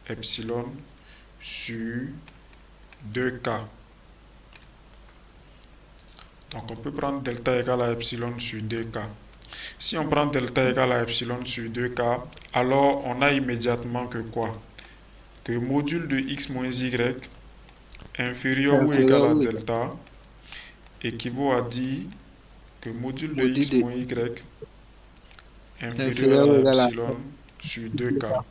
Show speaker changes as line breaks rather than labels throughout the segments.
epsilon sur 2k. Donc on peut prendre delta égale à epsilon sur 2k. Si on prend delta égale à epsilon sur 2k, alors on a immédiatement que quoi? Que module de x moins y inférieur ou égal
Inférieur
à
ou égal
delta équivaut à dire que module de
module
x
de
moins y inférieur
inférieur ou
à
égal à
epsilon sur 2k.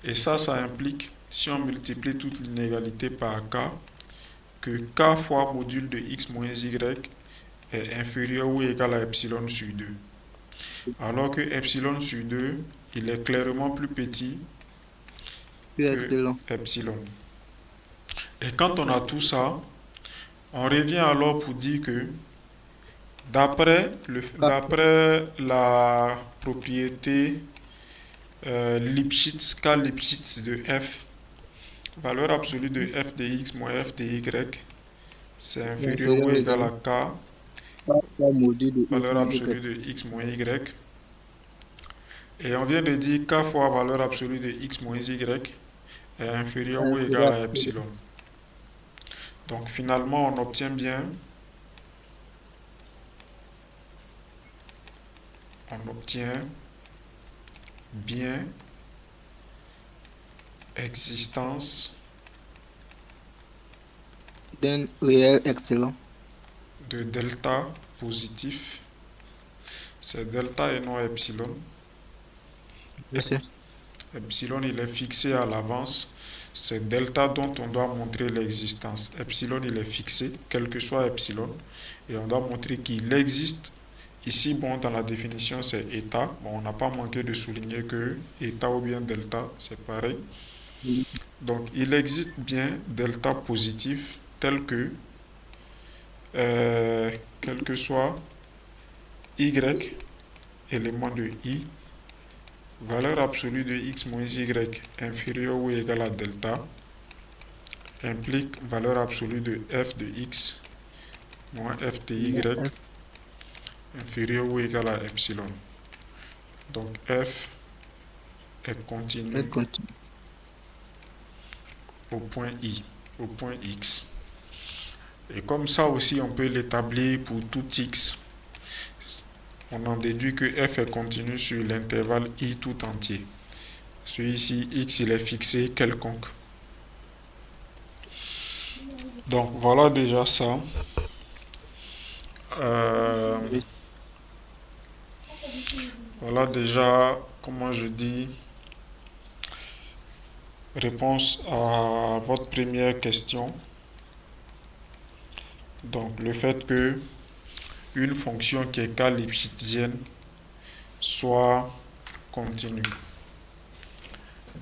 Et ça implique, si on multiplie toute l'inégalité par k, que k fois module de x moins y est inférieur ou égal à epsilon sur 2. Alors que epsilon sur 2, il est clairement plus petit que
epsilon.
epsilon. Et quand on a tout ça, on revient alors pour dire que
K
d'après la propriété Lipschitz, K Lipschitz de f, valeur absolue de f de x moins f de y, c'est inférieur ou
inférieur ou
égal
égal
à k,
à K fois module de x
valeur
moins y.
absolue de x moins y. Et on vient de dire k fois valeur absolue de x moins y est inférieur ou égal
Inférieur
à epsilon. Donc finalement, on obtient bien existence
d'un réel excellent.
de delta positif. C'est delta et non epsilon.
Je sais.
Epsilon, il est fixé à l'avance. C'est delta dont on doit montrer l'existence. Epsilon, il est fixé, quel que soit epsilon. Et on doit montrer qu'il existe. Ici, bon, dans la définition, c'est état. Bon, on n'a pas manqué de souligner que état ou bien delta, c'est pareil. Donc, il existe bien delta positif tel que, quel que soit y, élément de i, valeur absolue de x moins y inférieure ou égale à delta, implique valeur absolue de f de x moins f de y inférieure ou égale à epsilon. Donc f est
Elle
continu
continue.
au point i, au point x. Et comme ça aussi, on peut l'établir pour tout x. On en déduit que f est continu sur l'intervalle i tout entier. Celui-ci, x, il est fixé quelconque. Donc voilà déjà ça. Euh, voilà déjà, comment je dis, réponse à votre première question. Donc le fait que une fonction qui est K-Lipschitzienne soit continue.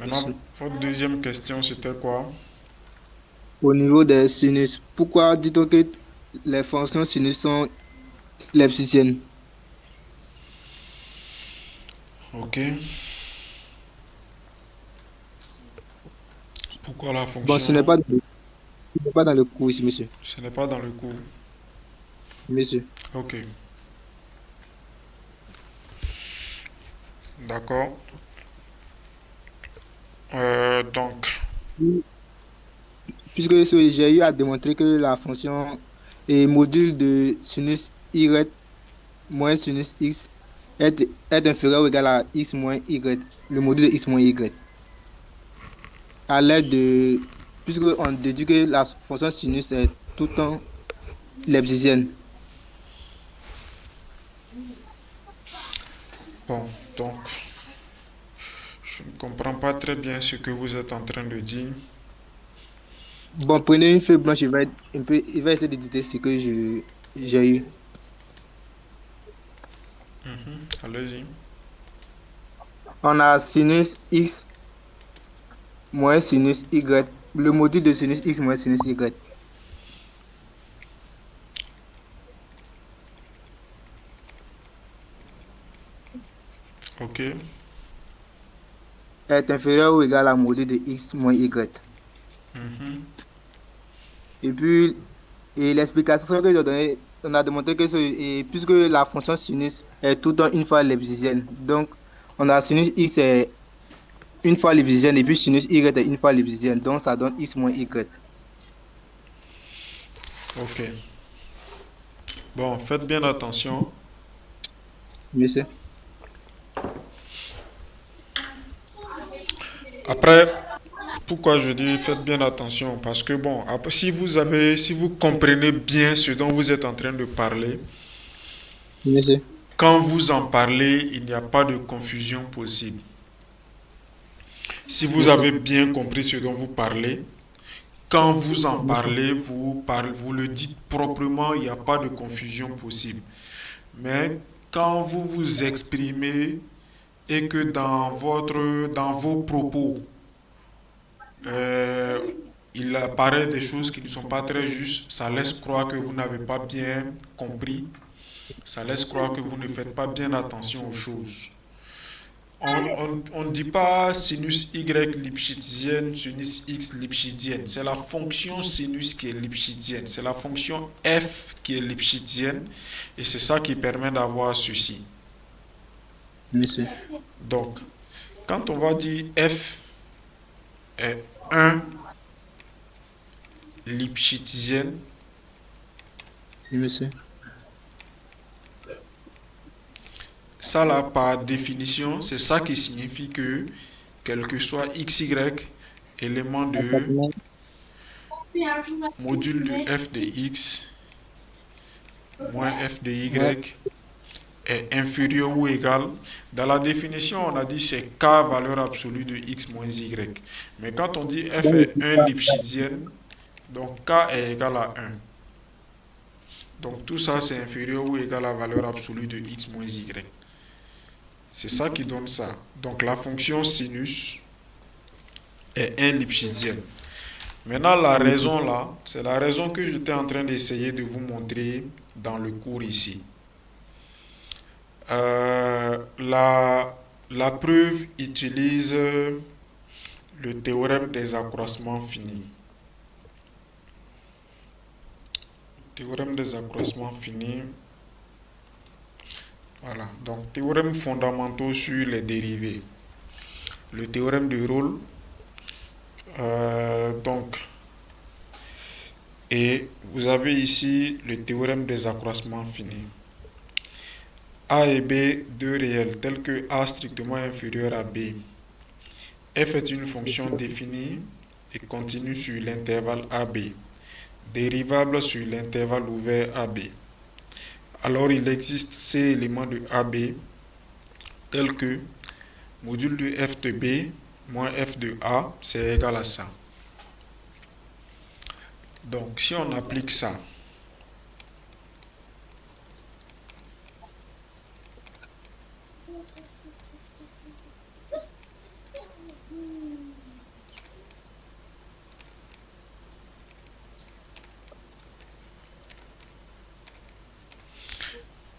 Je
Maintenant,
sais.
votre deuxième question, c'était quoi?
Au niveau des sinus, pourquoi dit-on que les fonctions sinus sont lepsiciennes?
Ok. Pourquoi la
Bon,
fonction?
ce n'est pas dans le cours ici, monsieur.
Ce n'est pas dans le cours.
Monsieur.
Ok. D'accord. Donc,
Puisque j'ai eu à démontrer que la fonction et module de sinus y moins sinus x est inférieur ou égal à x moins y, le module de x moins y. À l'aide de, puisque on déduit que la fonction sinus est tout le temps lepsicienne.
bon, donc, je ne comprends pas très bien ce que vous êtes en train de dire.
Bon, prenez une feuille blanche, il va essayer d'éditer ce que j'ai eu.
Allez-y.
On a sinus x moins sinus y, le module de sinus x moins sinus y
Ok.
est inférieur ou égal à module de x moins y.
Mhm.
Et puis, et l'explication que j'ai donnée, on a démontré que puisque la fonction sinus est tout le temps une fois lepsicienne, donc on a sinus x une fois lipschitzienne et puis sinus y est une fois lipschitzienne. Donc, ça donne x moins y.
Ok. Bon, faites bien attention.
Monsieur.
Après, pourquoi je dis faites bien attention? Parce que bon, après, si vous comprenez bien ce dont vous êtes en train de parler,
Monsieur.
quand vous en parlez, il n'y a pas de confusion possible. Si vous
Monsieur.
avez bien compris ce dont vous parlez, quand vous en parlez, vous le dites proprement, il n'y a pas de confusion possible. Mais quand vous vous exprimez et que dans vos propos, euh, il apparaît des choses qui ne sont pas très justes, ça laisse croire que vous n'avez pas bien compris, ça laisse croire que vous ne faites pas bien attention aux choses. On ne dit pas sinus Y lipschitzienne, sinus X lipschitzienne. C'est la fonction sinus qui est lipschitzienne. C'est la fonction F qui est lipschitzienne. Et c'est ça qui permet d'avoir ceci.
Monsieur.
Donc, quand on va dire F est 1 lipschitzienne,
Monsieur.
ça là, par définition, c'est ça qui signifie que, quel que soit XY, élément de module de f de x moins f de
Ouais.
y est inférieur ou égal. Dans la définition, on a dit c'est k valeur absolue de x moins y. Mais quand on dit f est 1 lipschitzienne, donc k est égal à 1. Donc tout ça, c'est inférieur ou égal à la valeur absolue de x moins y. C'est ça qui donne ça. Donc la fonction sinus est 1 lipschitzienne. Maintenant, la raison là, c'est la raison que j'étais en train d'essayer de vous montrer dans le cours ici. La preuve utilise le théorème des accroissements finis. Théorème des accroissements finis. Voilà. Donc, théorèmes fondamentaux sur les dérivés. Le théorème de Rolle. Et vous avez ici le théorème des accroissements finis. A et B, deux réels, tels que A strictement inférieur à B. F est une fonction définie et continue sur l'intervalle AB, dérivable sur l'intervalle ouvert AB. Alors il existe ces éléments de AB tels que module de f de B moins f de A, c'est égal à ça. Donc si on applique ça,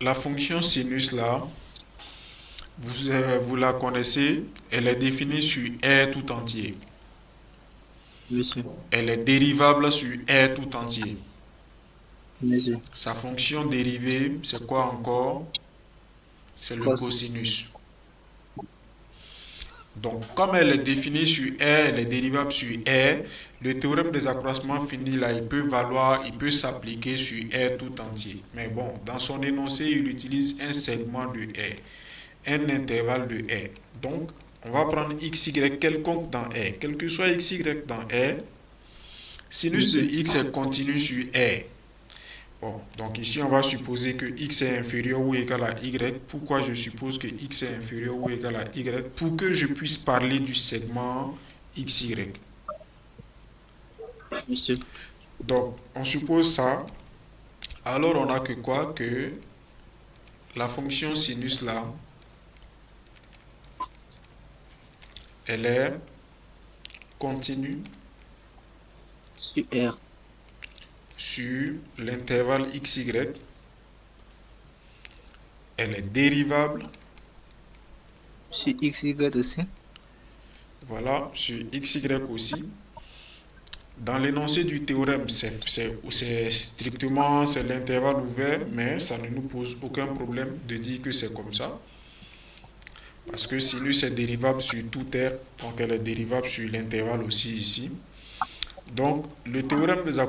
la fonction sinus là, vous la connaissez, elle est définie sur R tout entier.
Monsieur.
Elle est dérivable sur R tout entier.
Monsieur.
Sa fonction dérivée, c'est quoi encore? C'est le cosinus. Donc, comme elle est définie sur R, elle est dérivable sur R, le théorème des accroissements finis, là, il peut s'appliquer sur R tout entier. Mais bon, dans son énoncé, il utilise un segment de R, un intervalle de R. Donc, on va prendre xy quelconque dans R. Quel que soit xy dans R, sinus de x est continu sur R. Bon, donc ici, on va supposer que x est inférieur ou égal à y. Pourquoi je suppose que x est inférieur ou égal à y? Pour que je puisse parler du segment xy.
Monsieur.
Donc, on suppose ça. Alors, on a que quoi? Que la fonction sinus là, elle est continue
Sur R.
sur l'intervalle xy. Elle est dérivable,
Sur XY aussi.
voilà, sur xy aussi. Dans l'énoncé du théorème, c'est strictement c'est l'intervalle ouvert, mais ça ne nous pose aucun problème de dire que c'est comme ça. Parce que sinus est dérivable sur tout R, donc elle est dérivable sur l'intervalle aussi ici. Donc, le théorème des